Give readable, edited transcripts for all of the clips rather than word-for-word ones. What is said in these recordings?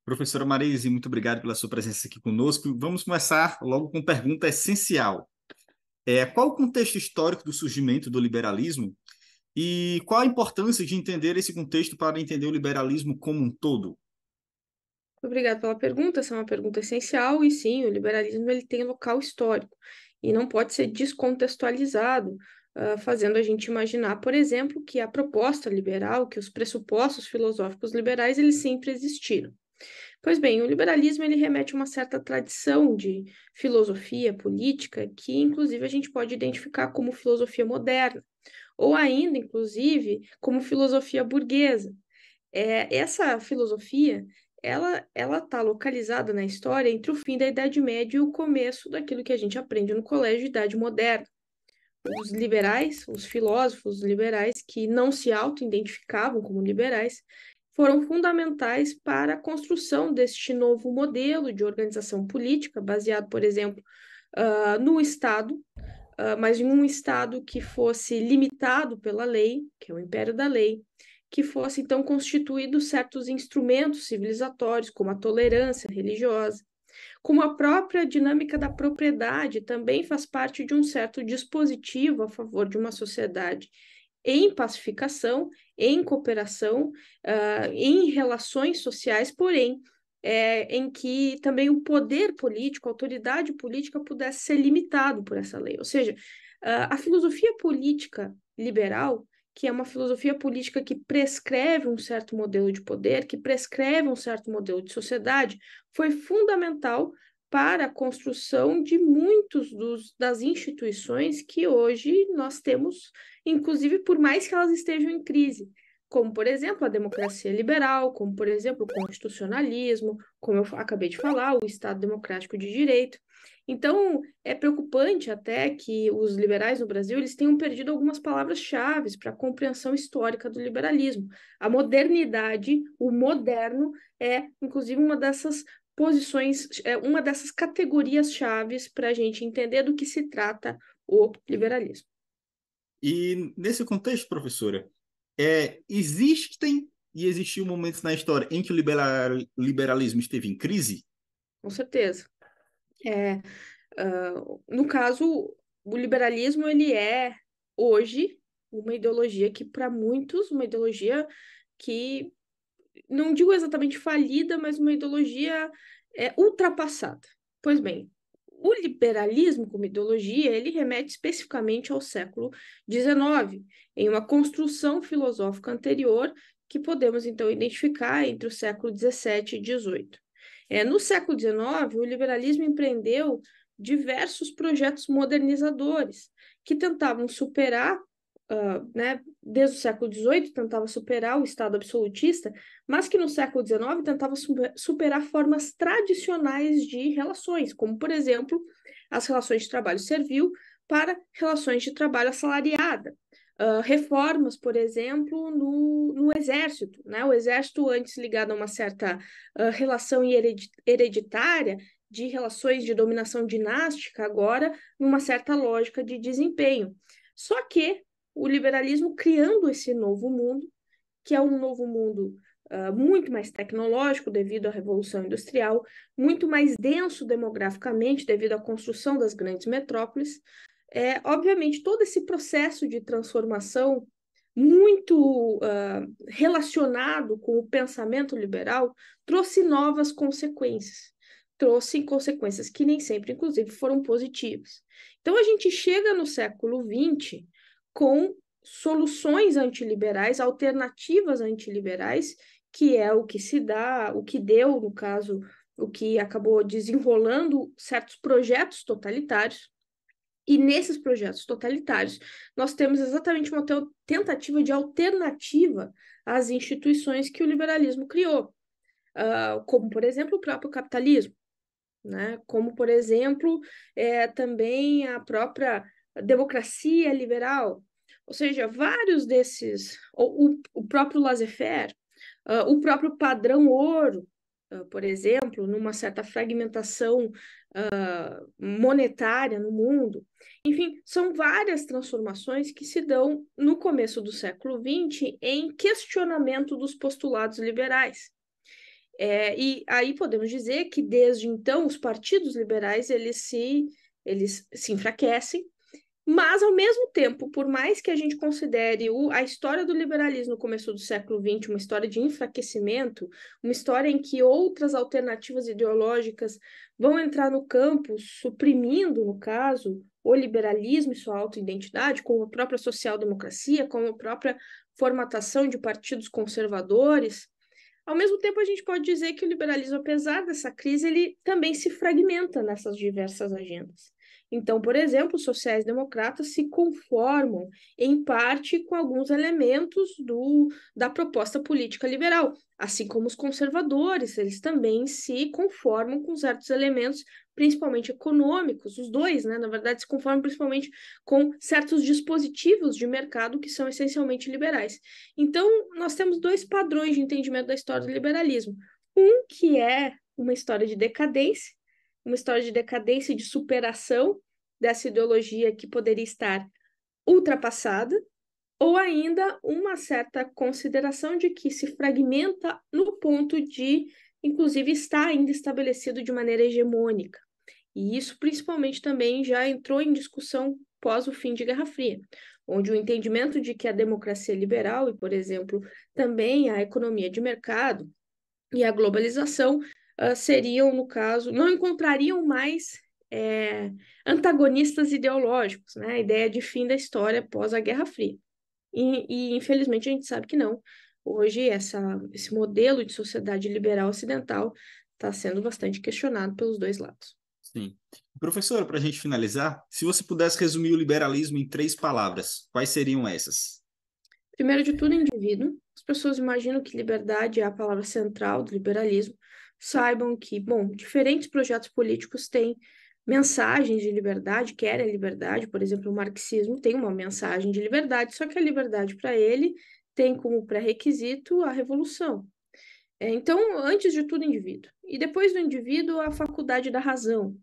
Professora Marise, muito obrigado pela sua presença aqui conosco. Vamos começar logo com pergunta essencial. Qual o contexto histórico do surgimento do liberalismo e qual a importância de entender esse contexto para entender o liberalismo como um todo? Obrigada pela pergunta, essa é uma pergunta essencial e sim, o liberalismo ele tem local histórico e não pode ser descontextualizado, fazendo a gente imaginar, por exemplo, que a proposta liberal, que os pressupostos filosóficos liberais, eles sempre existiram. Pois bem, o liberalismo ele remete a uma certa tradição de filosofia política que, inclusive, a gente pode identificar como filosofia moderna, ou ainda, inclusive, como filosofia burguesa. Essa filosofia, ela está localizada na história entre o fim da Idade Média e o começo daquilo que a gente aprende no colégio de Idade Moderna. Os liberais, os filósofos liberais que não se auto-identificavam como liberais, foram fundamentais para a construção deste novo modelo de organização política, baseado, por exemplo, no Estado, mas em um Estado que fosse limitado pela lei, que é o império da lei, que fosse então constituídos certos instrumentos civilizatórios, como a tolerância religiosa, como a própria dinâmica da propriedade também faz parte de um certo dispositivo a favor de uma sociedade em pacificação, em cooperação, em relações sociais, porém, em que também o poder político, a autoridade política pudesse ser limitado por essa lei. Ou seja, a filosofia política liberal, que é uma filosofia política que prescreve um certo modelo de poder, que prescreve um certo modelo de sociedade, foi fundamental para a construção de muitos das instituições que hoje nós temos, inclusive por mais que elas estejam em crise, como, por exemplo, a democracia liberal, como, por exemplo, o constitucionalismo, como eu acabei de falar, o Estado Democrático de Direito. Então, é preocupante até que os liberais no Brasil eles tenham perdido algumas palavras-chave para a compreensão histórica do liberalismo. A modernidade, o moderno, é, inclusive, uma dessas posições, uma dessas categorias chaves para a gente entender do que se trata o liberalismo. E nesse contexto, professora, existem e existiu momentos na história em que o liberalismo esteve em crise? Com certeza. É, no caso, o liberalismo ele é hoje uma ideologia que para muitos, uma ideologia que não digo exatamente falida, mas uma ideologia ultrapassada. Pois bem, o liberalismo como ideologia, ele remete especificamente ao século XIX, em uma construção filosófica anterior que podemos então identificar entre o século XVII e XVIII. No século XIX, o liberalismo empreendeu diversos projetos modernizadores que tentavam superar, né, desde o século XVIII, tentava superar o Estado absolutista, mas que no século XIX tentava superar formas tradicionais de relações, como, por exemplo, as relações de trabalho servil para relações de trabalho assalariada. Reformas, por exemplo, no Exército, né? O Exército, antes ligado a uma certa relação hereditária, de relações de dominação dinástica, agora numa certa lógica de desempenho. Só que o liberalismo criando esse novo mundo, que é um novo mundo muito mais tecnológico devido à Revolução Industrial, muito mais denso demograficamente devido à construção das grandes metrópoles. Obviamente, todo esse processo de transformação muito relacionado com o pensamento liberal trouxe novas consequências. Trouxe consequências que nem sempre, inclusive, foram positivas. Então, a gente chega no século XX com soluções antiliberais, alternativas antiliberais, que é o que se dá, o que deu, no caso, o que acabou desenrolando certos projetos totalitários. E nesses projetos totalitários, nós temos exatamente uma tentativa de alternativa às instituições que o liberalismo criou, como, por exemplo, o próprio capitalismo, né? Como, por exemplo, também a própria democracia liberal, ou seja, vários desses, o próprio laissez-faire, o próprio padrão ouro, por exemplo, numa certa fragmentação monetária no mundo. Enfim, são várias transformações que se dão no começo do século XX em questionamento dos postulados liberais. E aí podemos dizer que desde então os partidos liberais eles se enfraquecem, mas, ao mesmo tempo, por mais que a gente considere a história do liberalismo no começo do século XX uma história de enfraquecimento, uma história em que outras alternativas ideológicas vão entrar no campo, suprimindo, no caso, o liberalismo e sua autoidentidade, como a própria social-democracia, como a própria formatação de partidos conservadores. Ao mesmo tempo, a gente pode dizer que o liberalismo, apesar dessa crise, ele também se fragmenta nessas diversas agendas. Então, por exemplo, os sociais-democratas se conformam, em parte, com alguns elementos da proposta política liberal, assim como os conservadores, eles também se conformam com certos elementos, principalmente econômicos, os dois, né, na verdade, se conformam principalmente com certos dispositivos de mercado que são essencialmente liberais. Então, nós temos dois padrões de entendimento da história do liberalismo. Um que é uma história de decadência e de superação dessa ideologia que poderia estar ultrapassada, ou ainda uma certa consideração de que se fragmenta no ponto de, inclusive, estar ainda estabelecido de maneira hegemônica. E isso principalmente também já entrou em discussão pós o fim de Guerra Fria, onde o entendimento de que a democracia liberal e, por exemplo, também a economia de mercado e a globalização seriam, no caso, não encontrariam mais antagonistas ideológicos, né? A ideia de fim da história após a Guerra Fria. Infelizmente, a gente sabe que não. Hoje, esse modelo de sociedade liberal ocidental está sendo bastante questionado pelos dois lados. Sim. Professora, para a gente finalizar, se você pudesse resumir o liberalismo em 3 palavras, quais seriam essas? Primeiro de tudo, indivíduo. As pessoas imaginam que liberdade é a palavra central do liberalismo. Saibam que, bom, diferentes projetos políticos têm mensagens de liberdade, querem a liberdade. Por exemplo, o marxismo tem uma mensagem de liberdade, só que a liberdade para ele tem como pré-requisito a revolução. Então, antes de tudo, indivíduo. E depois do indivíduo, a faculdade da razão.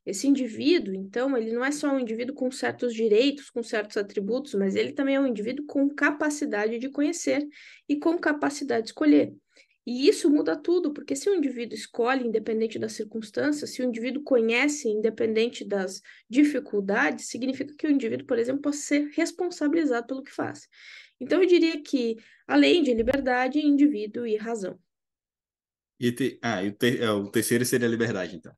Esse indivíduo, então, ele não é só um indivíduo com certos direitos, com certos atributos, mas ele também é um indivíduo com capacidade de conhecer e com capacidade de escolher. E isso muda tudo, porque se o indivíduo escolhe, independente das circunstâncias, se o indivíduo conhece, independente das dificuldades, significa que o indivíduo, por exemplo, pode ser responsabilizado pelo que faz. Então, eu diria que, além de liberdade, indivíduo e razão. O terceiro seria a liberdade, então.